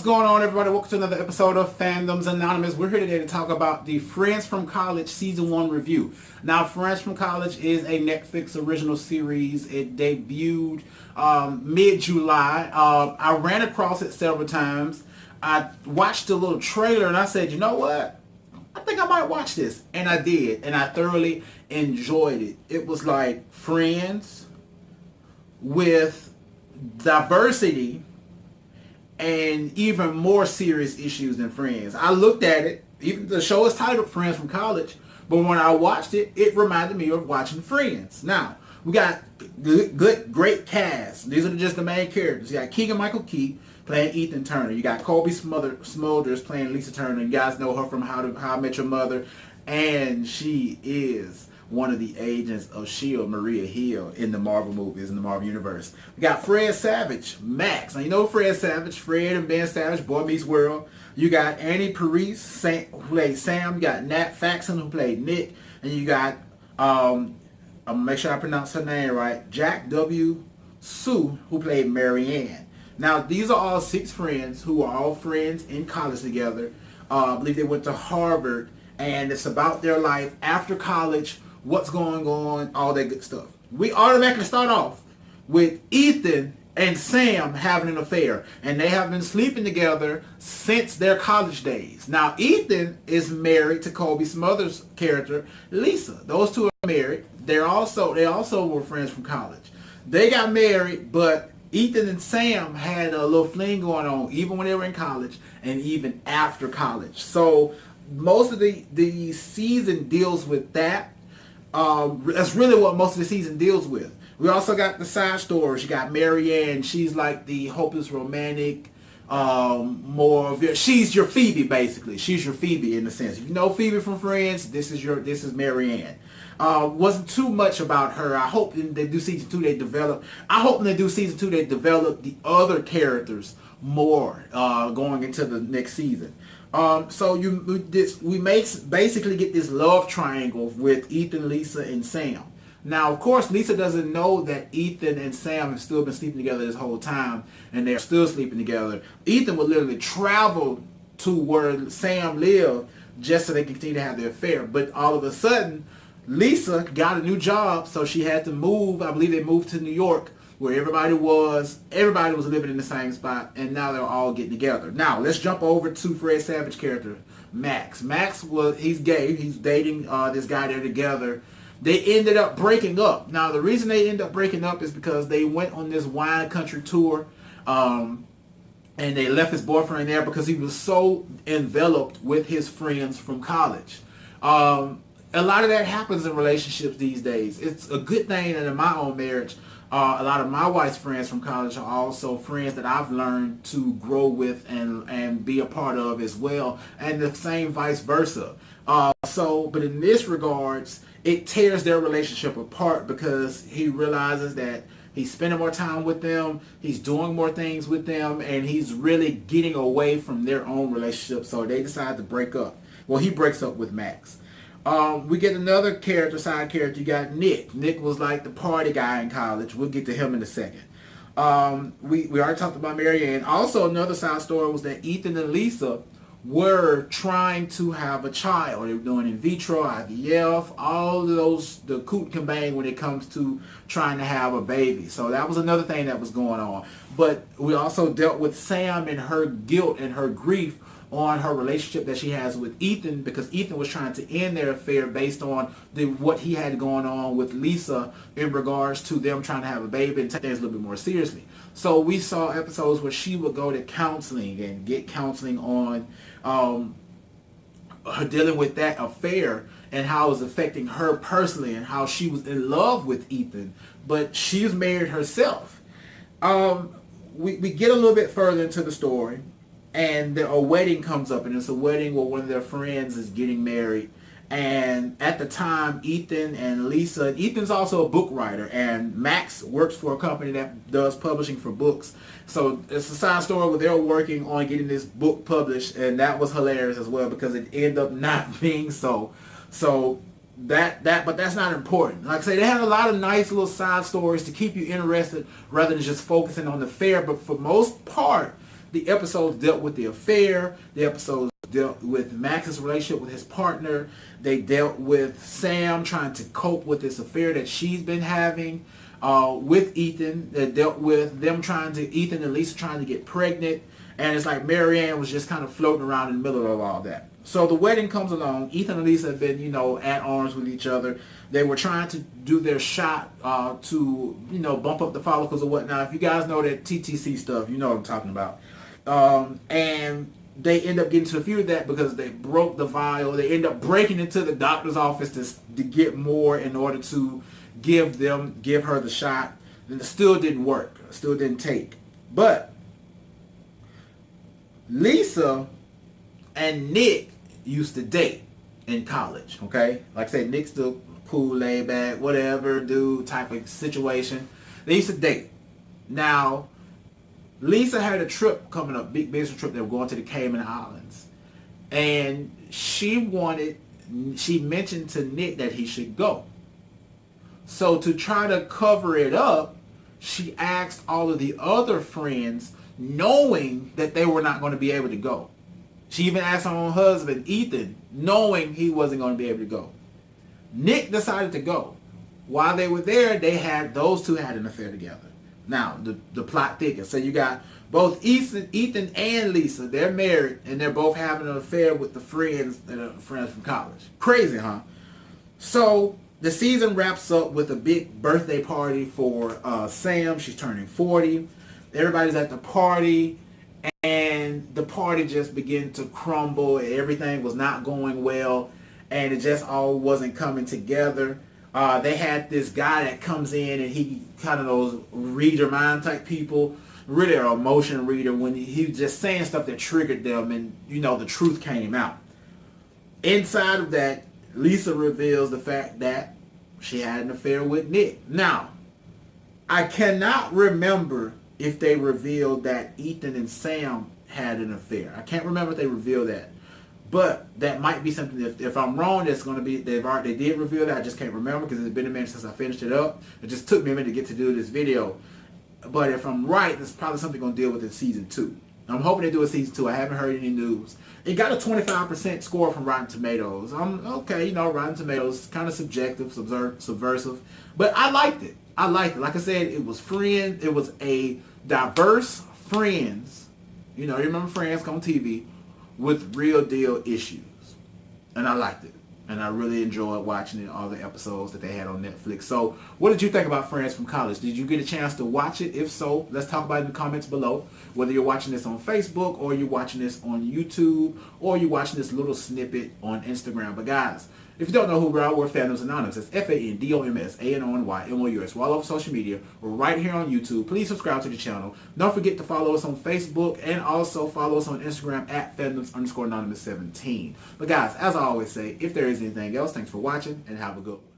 What's going on, everybody? Welcome to another episode of Fandoms Anonymous. We're here today to talk about the Friends from College Season 1 review. Now, Friends from College is a Netflix original series. It debuted mid-July. I ran across it several times. I watched a little trailer and I said, you know what? I think I might watch this. And I did. And I thoroughly enjoyed it. It was like Friends with diversity and even more serious issues than Friends. I looked at it, even the show is titled Friends from College, but when I watched it, it reminded me of watching Friends. Now, we got great cast. These are just the main characters. You got Keegan-Michael Key playing Ethan Turner. You got Colby Smulders playing Lisa Turner. You guys know her from How I Met Your Mother, and she is one of the agents of S.H.I.E.L.D., Maria Hill, in the Marvel movies, in the Marvel Universe. We got Fred Savage, Max. Now, you know Fred Savage, Fred and Ben Savage, Boy Meets World. You got Annie Parise, who played Sam. You got Nat Faxon, who played Nick. And you got, I'm going to make sure I pronounce her name right, Jack W. Sue, who played Mary Ann. Now, these are all 6 friends who are all friends in college together. I believe they went to Harvard, and it's about their life after college, what's going on, all that good stuff. We automatically start off with Ethan and Sam having an affair, and they have been sleeping together since their college days. Now, Ethan is married to Colby Smulders' character, Lisa. Those two are married. They also were friends from college. They got married, but Ethan and Sam had a little fling going on, even when they were in college and even after college. So most of the season deals with that. That's really what most of the season deals with. We also got the side stories. You got Mary Ann. She's like the hopeless romantic, she's your Phoebe, basically. She's your Phoebe in a sense. If you know Phoebe from Friends, this is Mary Ann. Wasn't too much about her. I hope when they do season 2 they develop the other characters more going into the next season. So we basically get this love triangle with Ethan, Lisa, and Sam. Now, of course, Lisa doesn't know that Ethan and Sam have still been sleeping together this whole time, and they're still sleeping together. Ethan would literally travel to where Sam lived just so they can continue to have their affair. But all of a sudden, Lisa got a new job, so she had to move. I believe they moved to New York, where everybody was living in the same spot, and now they're all getting together. Now, let's jump over to Fred Savage character, Max. He's gay. He's dating this guy. They're together. They ended up breaking up. Now, the reason they ended up breaking up is because they went on this wine country tour, and they left his boyfriend there because he was so enveloped with his friends from college. A lot of that happens in relationships these days. It's a good thing that in my own marriage, a lot of my wife's friends from college are also friends that I've learned to grow with and be a part of as well, and the same vice versa. But in this regards, it tears their relationship apart because he realizes that he's spending more time with them, he's doing more things with them, and he's really getting away from their own relationship, so they decide to break up. Well, he breaks up with Max. We get another side character. You got Nick. Nick was like the party guy in college. We'll get to him in a second. We already talked about Mary Ann. Also, another side story was that Ethan and Lisa were trying to have a child. They were doing in vitro, IVF, all of those, the coot and bang when it comes to trying to have a baby. So that was another thing that was going on. But we also dealt with Sam and her guilt and her grief on her relationship that she has with Ethan, because Ethan was trying to end their affair based on what he had going on with Lisa in regards to them trying to have a baby and take things a little bit more seriously. So we saw episodes where she would go to counseling and get counseling on her dealing with that affair and how it was affecting her personally and how she was in love with Ethan, but she was married herself. We get a little bit further into the story, and a wedding comes up, and it's a wedding where one of their friends is getting married. And at the time, Ethan and Lisa, Ethan's also a book writer, and Max works for a company that does publishing for books. So it's a side story where they're working on getting this book published, and that was hilarious as well because it ended up not being so. But that's not important. Like I say, they had a lot of nice little side stories to keep you interested rather than just focusing on the fair. But for most part, The episodes dealt with the affair. The episodes dealt with Max's relationship with his partner. They dealt with Sam trying to cope with this affair that she's been having with Ethan. They dealt with them Ethan and Lisa trying to get pregnant. And it's like Marianne was just kind of floating around in the middle of all that. So the wedding comes along. Ethan and Lisa have been, at arms with each other. They were trying to do their shot to, bump up the follicles or whatnot. If you guys know that TTC stuff, you know what I'm talking about. And they end up getting to a few of that because they broke the vial. They end up breaking into the doctor's office to get more in order to give her the shot. And it still didn't work. It still didn't take. But Lisa and Nick used to date in college, okay? Like I said, Nick's the cool, laid back, whatever, dude type of situation. They used to date. Now, Lisa had a trip coming up, big business trip. They were going to the Cayman Islands. And she mentioned to Nick that he should go. So to try to cover it up, she asked all of the other friends, knowing that they were not going to be able to go. She even asked her own husband, Ethan, knowing he wasn't going to be able to go. Nick decided to go. While they were there, those two had an affair together. Now, the plot thickens. So you got both Ethan and Lisa. They're married, and they're both having an affair with the friends that are friends from college. Crazy, huh? So the season wraps up with a big birthday party for Sam. She's turning 40. Everybody's at the party. And the party just began to crumble. Everything was not going well. And it just all wasn't coming together. They had this guy that comes in and he kind of those read your mind type people. Really an emotion reader when he was just saying stuff that triggered them and, the truth came out. Inside of that, Lisa reveals the fact that she had an affair with Nick. Now, I cannot remember if they revealed that Ethan and Sam had an affair. I can't remember if they revealed that. But that might be something, if I'm wrong, that's going to be, they did reveal that. I just can't remember because it's been a minute since I finished it up. It just took me a minute to get to do this video. But if I'm right, it's probably something going to deal with in season 2. I'm hoping they do a season 2. I haven't heard any news. It got a 25% score from Rotten Tomatoes. Okay, Rotten Tomatoes, kind of subjective, subversive. But I liked it. Like I said, it was Friends. It was a diverse Friends. You remember Friends on TV with real deal issues. And I liked it. And I really enjoyed watching all the episodes that they had on Netflix. So what did you think about Friends from College? Did you get a chance to watch it? If so, let's talk about it in the comments below. Whether you're watching this on Facebook or you're watching this on YouTube or you're watching this little snippet on Instagram. But guys, if you don't know who we are, we're Fandoms Anonymous. It's FANDOMSANONYMOUS. We're all over social media. We're right here on YouTube. Please subscribe to the channel. Don't forget to follow us on Facebook and also follow us on Instagram at Fandoms_Anonymous17. But guys, as I always say, if there is anything else, thanks for watching and have a good one.